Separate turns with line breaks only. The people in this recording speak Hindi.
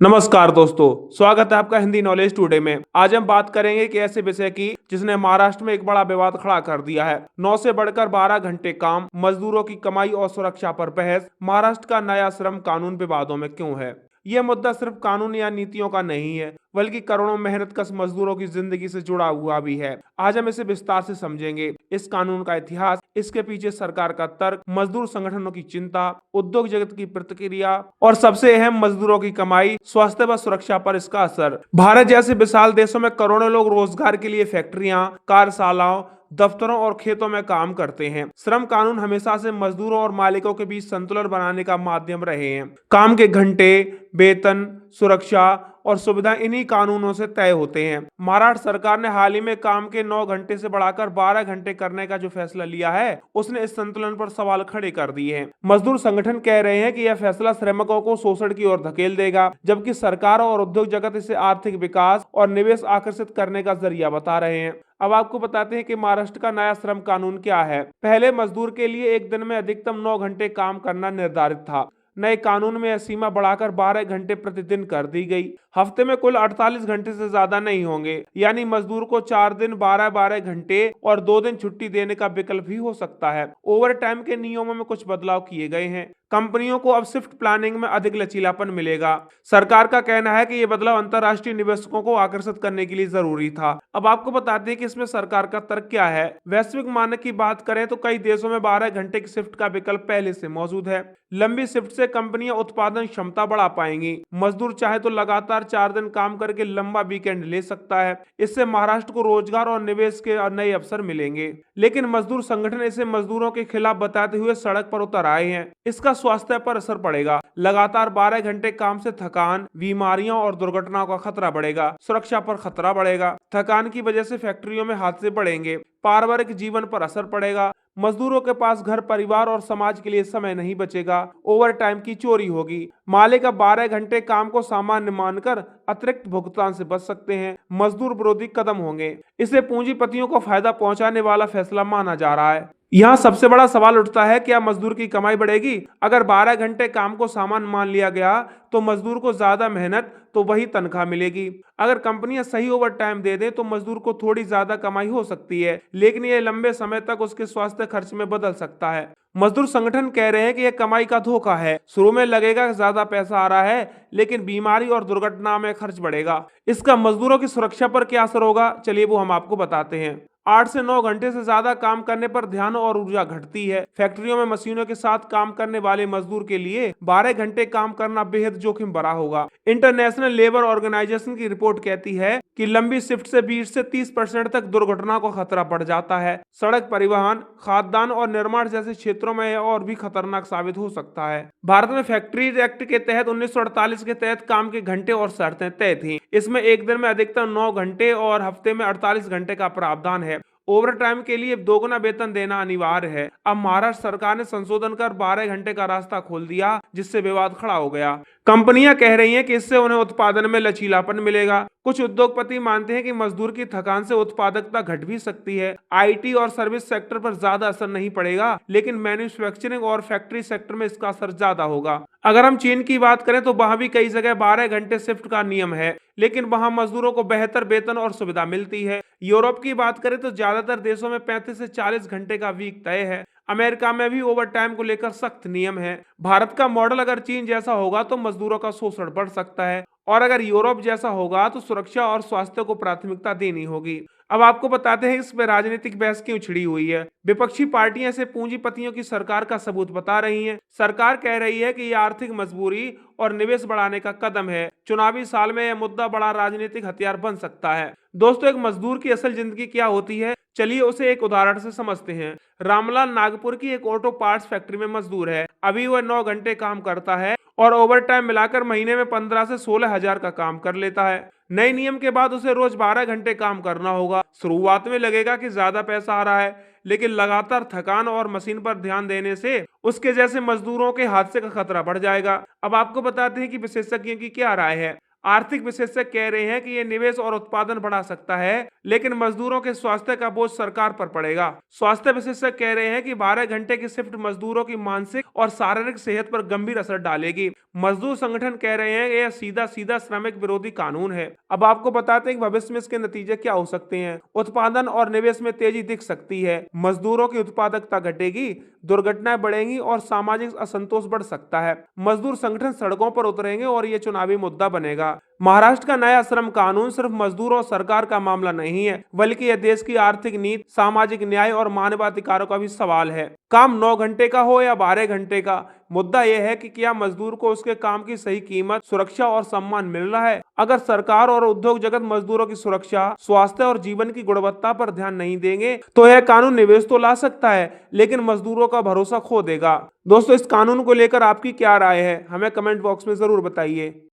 नमस्कार दोस्तों, स्वागत है आपका हिंदी नॉलेज टुडे में। आज हम बात करेंगे कि ऐसे विषय की जिसने महाराष्ट्र में एक बड़ा विवाद खड़ा कर दिया है। 9 से बढ़कर 12 घंटे काम, मजदूरों की कमाई और सुरक्षा पर बहस। महाराष्ट्र का नया श्रम कानून विवादों में क्यों है? यह मुद्दा सिर्फ कानून या नीतियों का नहीं है, बल्कि करोड़ों मेहनतकश मजदूरों की जिंदगी से जुड़ा हुआ भी है। आज हम इसे विस्तार से समझेंगे। इस कानून का इतिहास, इसके पीछे सरकार का तर्क, मजदूर संगठनों की चिंता, उद्योग जगत की प्रतिक्रिया और सबसे अहम मजदूरों की कमाई, स्वास्थ्य व सुरक्षा पर इसका असर। भारत जैसे विशाल देशों में करोड़ों लोग रोजगार के लिए फैक्ट्रियां, कार्यशालाओं, दफ्तरों और खेतों में काम करते हैं। श्रम कानून हमेशा से मजदूरों और मालिकों के बीच संतुलन बनाने का माध्यम रहे हैं। काम के घंटे, वेतन, सुरक्षा और सुविधा इन्हीं कानूनों से तय होते हैं। महाराष्ट्र सरकार ने हाल ही में काम के 9 घंटे से बढ़ाकर 12 घंटे करने का जो फैसला लिया है, उसने इस संतुलन पर सवाल खड़े कर दिए हैं। मजदूर संगठन कह रहे हैं कि यह फैसला श्रमिकों को शोषण की ओर धकेल देगा, जबकि सरकार और उद्योग जगत इसे आर्थिक विकास और निवेश आकर्षित करने का जरिया बता रहे हैं। अब आपको बताते हैं कि महाराष्ट्र का नया श्रम कानून क्या है। पहले मजदूर के लिए एक दिन में अधिकतम 9 घंटे काम करना निर्धारित था। नए कानून में यह सीमा बढ़ाकर 12 घंटे प्रतिदिन कर दी गई। हफ्ते में कुल 48 घंटे से ज्यादा नहीं होंगे, यानी मजदूर को 4 दिन 12-12 घंटे और 2 दिन छुट्टी देने का विकल्प भी हो सकता है। ओवर टाइम के नियमों में कुछ बदलाव किए गए हैं। कंपनियों को अब शिफ्ट प्लानिंग में अधिक लचीलापन मिलेगा। सरकार का कहना है कि यह बदलाव अंतर्राष्ट्रीय निवेशकों को आकर्षित करने के लिए जरूरी था। अब आपको बताते हैं कि इसमें सरकार का तर्क क्या है। वैश्विक मानक की बात करें तो कई देशों में 12 घंटे की शिफ्ट का विकल्प पहले से मौजूद है। लंबी शिफ्ट से कंपनियां उत्पादन क्षमता बढ़ा पाएंगी। मजदूर चाहे तो लगातार 4 दिन काम करके लंबा वीकेंड ले सकता है। इससे महाराष्ट्र को रोजगार और निवेश के नए अवसर मिलेंगे। लेकिन मजदूर संगठन इसे मजदूरों के खिलाफ बताते हुए सड़क पर उतर आए हैं। इसका स्वास्थ्य पर असर पड़ेगा। लगातार 12 घंटे काम से थकान, बीमारियों और दुर्घटनाओं का खतरा बढ़ेगा। सुरक्षा पर खतरा बढ़ेगा। थकान की वजह से फैक्ट्रियों में हादसे बढ़ेंगे। पारिवारिक जीवन पर असर पड़ेगा। मजदूरों के पास घर, परिवार और समाज के लिए समय नहीं बचेगा। ओवर टाइम की चोरी होगी। मालिक अब 12 घंटे काम को सामान्य मानकर अतिरिक्त भुगतान से बच सकते हैं। मजदूर विरोधी कदम होंगे। इसे पूंजीपतियों को फायदा पहुंचाने वाला फैसला माना जा रहा है। यहाँ सबसे बड़ा सवाल उठता है, क्या मजदूर की कमाई बढ़ेगी? अगर 12 घंटे काम को सामान्य मान लिया गया तो मजदूर को ज्यादा मेहनत तो वही तनख्वाह मिलेगी। अगर कंपनियां सही ओवर टाइम दे दें तो मजदूर को थोड़ी ज्यादा कमाई हो सकती है, लेकिन यह लंबे समय तक उसके स्वास्थ्य खर्च में बदल सकता है। मजदूर संगठन कह रहे हैं कि यह कमाई का धोखा है। शुरू में लगेगा कि ज्यादा पैसा आ रहा है, लेकिन बीमारी और दुर्घटना में खर्च बढ़ेगा। इसका मजदूरों की सुरक्षा पर क्या असर होगा, चलिए वो हम आपको बताते हैं। 8 से 9 घंटे से ज्यादा काम करने पर ध्यान और ऊर्जा घटती है। फैक्ट्रियों में मशीनों के साथ काम करने वाले मजदूर के लिए 12 घंटे काम करना बेहद जोखिम भरा होगा। इंटरनेशनल लेबर ऑर्गेनाइजेशन की रिपोर्ट कहती है कि लंबी शिफ्ट से 20 से 30% तक दुर्घटना का खतरा बढ़ जाता है। सड़क परिवहन, खाद्यान्न और निर्माण जैसे क्षेत्रों में यह और भी खतरनाक साबित हो सकता है। भारत में फैक्ट्री एक्ट के तहत 1948 के तहत काम के घंटे और शर्तें तय थी। इसमें एक दिन में अधिकतम 9 घंटे और हफ्ते में 48 घंटे का प्रावधान है। ओवर टाइम के लिए दोगुना वेतन देना अनिवार्य है। अब महाराष्ट्र सरकार ने संशोधन कर 12 घंटे का रास्ता खोल दिया, जिससे विवाद खड़ा हो गया। कंपनियां कह रही हैं कि इससे उन्हें उत्पादन में लचीलापन मिलेगा। कुछ उद्योगपति मानते हैं कि मजदूर की थकान से उत्पादकता घट भी सकती है। आईटी और सर्विस सेक्टर पर ज्यादा असर नहीं पड़ेगा, लेकिन मैन्युफैक्चरिंग और फैक्ट्री सेक्टर में इसका असर ज्यादा होगा। अगर हम चीन की बात करें तो वहां भी कई जगह 12 घंटे शिफ्ट का नियम है, लेकिन वहां मजदूरों को बेहतर वेतन और सुविधा मिलती है। यूरोप की बात करें तो ज्यादातर देशों में 35 से 40 घंटे का वीक तय है। अमेरिका में भी ओवर टाइम को लेकर सख्त नियम है। भारत का मॉडल अगर चीन जैसा होगा तो मजदूरों का शोषण बढ़ सकता है, और अगर यूरोप जैसा होगा तो सुरक्षा और स्वास्थ्य को प्राथमिकता देनी होगी। अब आपको बताते हैं इसमें राजनीतिक बहस क्यों छिड़ी हुई है। विपक्षी पार्टियां इसे पूंजीपतियों की सरकार का सबूत बता रही हैं। सरकार कह रही है कि यह आर्थिक मजबूरी और निवेश बढ़ाने का कदम है। चुनावी साल में यह मुद्दा बड़ा राजनीतिक हथियार बन सकता है। दोस्तों, एक मजदूर की असल जिंदगी क्या होती है, चलिए उसे एक उदाहरण से समझते हैं। रामलाल नागपुर की एक ऑटो पार्ट्स फैक्ट्री में मजदूर है। अभी वह 9 घंटे काम करता है और ओवर टाइम मिलाकर महीने में 15 से 16 हजार का काम कर लेता है। नए नियम के बाद उसे रोज 12 घंटे काम करना होगा। शुरुआत में लगेगा कि ज्यादा पैसा आ रहा है, लेकिन लगातार थकान और मशीन पर ध्यान देने से उसके जैसे मजदूरों के हादसे का खतरा बढ़ जाएगा। अब आपको बताते हैं कि विशेषज्ञों की क्या राय है। आर्थिक विशेषज्ञ कह रहे हैं कि ये निवेश और उत्पादन बढ़ा सकता है, लेकिन मजदूरों के स्वास्थ्य का बोझ सरकार पर पड़ेगा। स्वास्थ्य विशेषज्ञ कह रहे हैं कि 12 घंटे की शिफ्ट मजदूरों की मानसिक और शारीरिक सेहत पर गंभीर असर डालेगी। मजदूर संगठन कह रहे हैं कि यह सीधा सीधा श्रमिक विरोधी कानून है। अब आपको बताते हैं कि भविष्य में इसके नतीजे क्या हो सकते हैं। उत्पादन और निवेश में तेजी दिख सकती है, मजदूरों की उत्पादकता घटेगी, दुर्घटनाएं बढ़ेंगी और सामाजिक असंतोष बढ़ सकता है। मजदूर संगठन सड़कों पर उतरेंगे और ये चुनावी मुद्दा बनेगा। महाराष्ट्र का नया श्रम कानून सिर्फ मजदूरों और सरकार का मामला नहीं है, बल्कि यह देश की आर्थिक नीति, सामाजिक न्याय और मानवाधिकारों का भी सवाल है। काम 9 घंटे का हो या 12 घंटे का, मुद्दा यह है कि क्या मजदूर को उसके काम की सही कीमत, सुरक्षा और सम्मान मिल रहा है। अगर सरकार और उद्योग जगत मजदूरों की सुरक्षा, स्वास्थ्य और जीवन की गुणवत्ता पर ध्यान नहीं देंगे तो यह कानून निवेश तो ला सकता है, लेकिन मजदूरों का भरोसा खो देगा। दोस्तों, इस कानून को लेकर आपकी क्या राय है, हमें कमेंट बॉक्स में जरूर बताइए।